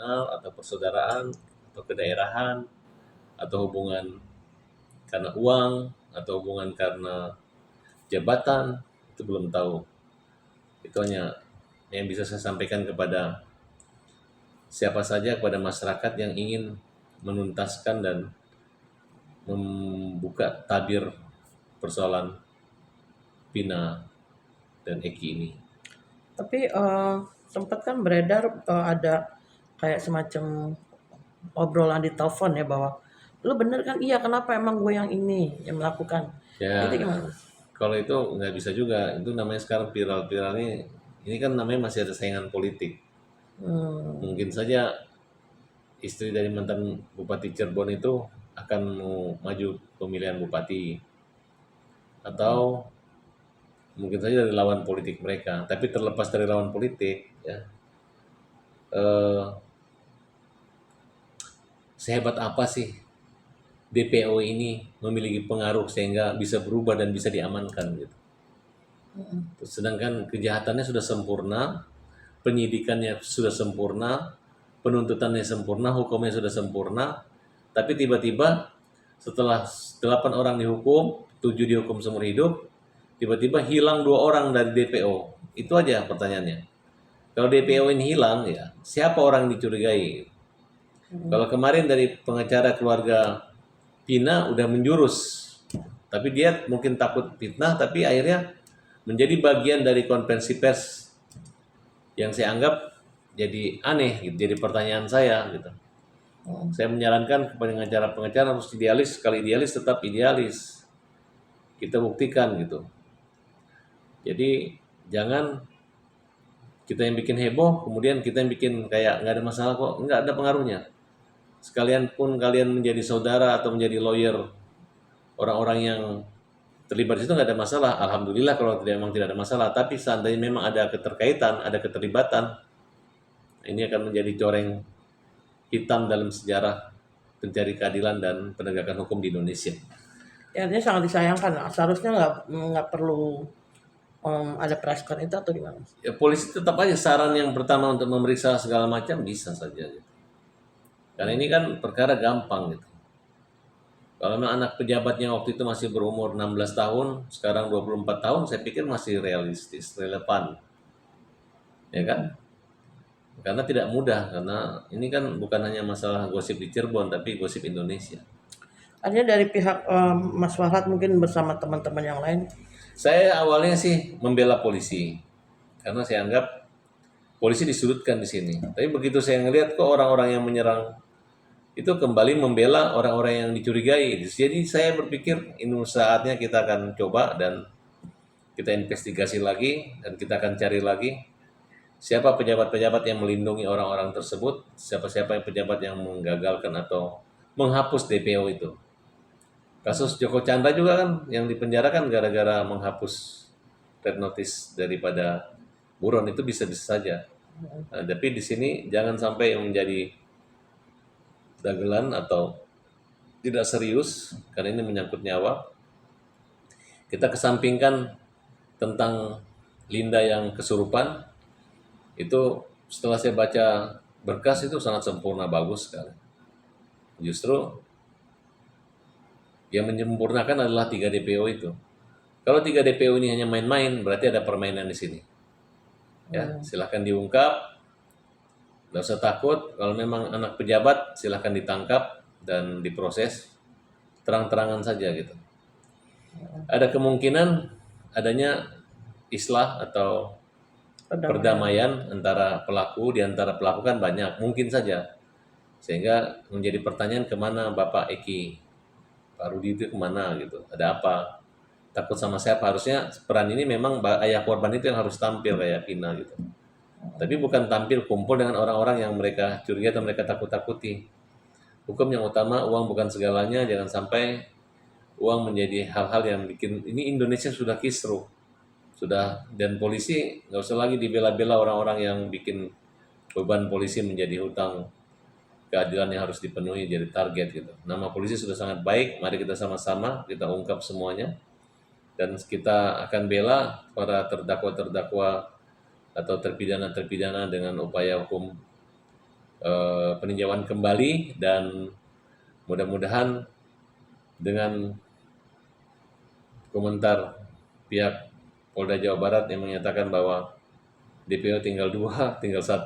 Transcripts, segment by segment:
nasional atau persaudaraan atau kedaerahan atau hubungan karena uang atau hubungan karena jabatan, itu belum tahu. Itu hanya yang bisa saya sampaikan kepada siapa saja, kepada masyarakat yang ingin menuntaskan dan membuka tabir persoalan Pina dan Eki ini. Tapi sempat kan beredar ada kayak semacam obrolan di telepon ya bahwa lu bener kan iya kenapa emang gue yang ini yang melakukan itu Ya, gimana? kalau itu nggak bisa juga. Itu namanya sekarang viral-viral ini kan namanya masih ada saingan politik. Hmm, Mungkin saja istri dari mantan Bupati Cirebon itu akan mau maju pemilihan bupati atau mungkin saja dari lawan politik mereka. Tapi terlepas dari lawan politik, ya, eh, sehebat apa sih DPO ini memiliki pengaruh sehingga bisa berubah dan bisa diamankan gitu. Sedangkan kejahatannya sudah sempurna, penyidikannya sudah sempurna, penuntutannya sempurna, hukumnya sudah sempurna, tapi tiba-tiba setelah 8 orang dihukum, 7 dihukum seumur hidup, tiba-tiba hilang 2 orang dari DPO. Itu aja pertanyaannya. Kalau DPO ini hilang, ya siapa orang yang dicurigai? Kalau kemarin dari pengacara keluarga Pina udah menjurus, tapi dia mungkin takut fitnah, tapi akhirnya menjadi bagian dari konferensi pers yang saya anggap jadi aneh, gitu. Jadi pertanyaan saya, gitu. Saya menyarankan kepada pengacara-pengacara harus idealis, sekali idealis tetap idealis. Kita buktikan gitu. Jadi jangan kita yang bikin heboh, kemudian kita yang bikin kayak nggak ada masalah kok, nggak ada pengaruhnya. Sekalian pun kalian menjadi saudara atau menjadi lawyer orang-orang yang terlibat di situ nggak ada masalah. Alhamdulillah kalau memang tidak ada masalah. Tapi seandainya memang ada keterkaitan, ada keterlibatan, ini akan menjadi coreng hitam dalam sejarah pencari keadilan dan penegakan hukum di Indonesia. ya artinya sangat disayangkan lah. Seharusnya nggak perlu ada press con itu atau gimana? Ya, polisi tetap aja saran yang pertama untuk memeriksa segala macam bisa saja gitu. Karena ini kan perkara gampang gitu. Kalau memang anak pejabatnya waktu itu masih berumur 16 tahun, sekarang 24 tahun, saya pikir masih realistis, relevan. Ya kan? Karena tidak mudah, karena ini kan bukan hanya masalah gosip di Cirebon, tapi gosip Indonesia. Artinya dari pihak Mas Farhad mungkin bersama teman-teman yang lain. Saya awalnya sih membela polisi, karena saya anggap polisi disudutkan di sini. Tapi begitu saya ngelihat kok orang-orang yang menyerang itu kembali membela orang-orang yang dicurigai. Jadi saya berpikir ini saatnya kita akan coba dan kita investigasi lagi dan kita akan cari lagi siapa pejabat-pejabat yang melindungi orang-orang tersebut, siapa-siapa yang pejabat yang menggagalkan atau menghapus DPO itu. Kasus Joko Chandra juga kan yang dipenjarakan gara-gara menghapus red notice daripada buron, itu bisa-bisa saja. Nah, tapi di sini jangan sampai menjadi dagelan atau tidak serius karena ini menyangkut nyawa. Kita kesampingkan tentang Linda yang kesurupan, itu setelah saya baca berkas itu sangat sempurna, bagus sekali. Justru yang menyempurnakan adalah 3 DPO itu. Kalau 3 DPO ini hanya main-main, berarti ada permainan di sini. Ya, silahkan diungkap, nggak usah takut. Kalau memang anak pejabat, silahkan ditangkap dan diproses terang-terangan saja gitu. Ada kemungkinan adanya islah atau perdamaian antara pelaku, di antara pelaku kan banyak, mungkin saja. Sehingga menjadi pertanyaan kemana Bapak Eki, Pak Rudi itu kemana gitu, ada apa, takut sama siapa. Harusnya peran ini memang ayah korban itu yang harus tampil kayak Pina gitu. Tapi bukan tampil kumpul dengan orang-orang yang mereka curiga atau mereka takut-takuti. Hukum yang utama, uang bukan segalanya, jangan sampai uang menjadi hal-hal yang bikin, ini Indonesia sudah kisruh. Sudah, dan polisi nggak usah lagi dibela-bela orang-orang yang bikin beban polisi menjadi hutang keadilan yang harus dipenuhi jadi target gitu. Nama polisi sudah sangat baik, mari kita sama-sama kita ungkap semuanya dan kita akan bela para terdakwa-terdakwa atau terpidana-terpidana dengan upaya hukum peninjauan kembali, dan mudah-mudahan dengan komentar pihak Polda Jawa Barat yang menyatakan bahwa DPO tinggal 2, tinggal 1,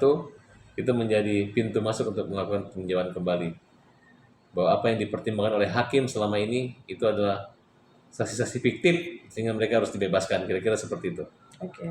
itu menjadi pintu masuk untuk melakukan peninjauan kembali. Bahwa apa yang dipertimbangkan oleh hakim selama ini itu adalah saksi-saksi fiktif, sehingga mereka harus dibebaskan, kira-kira seperti itu. Oke.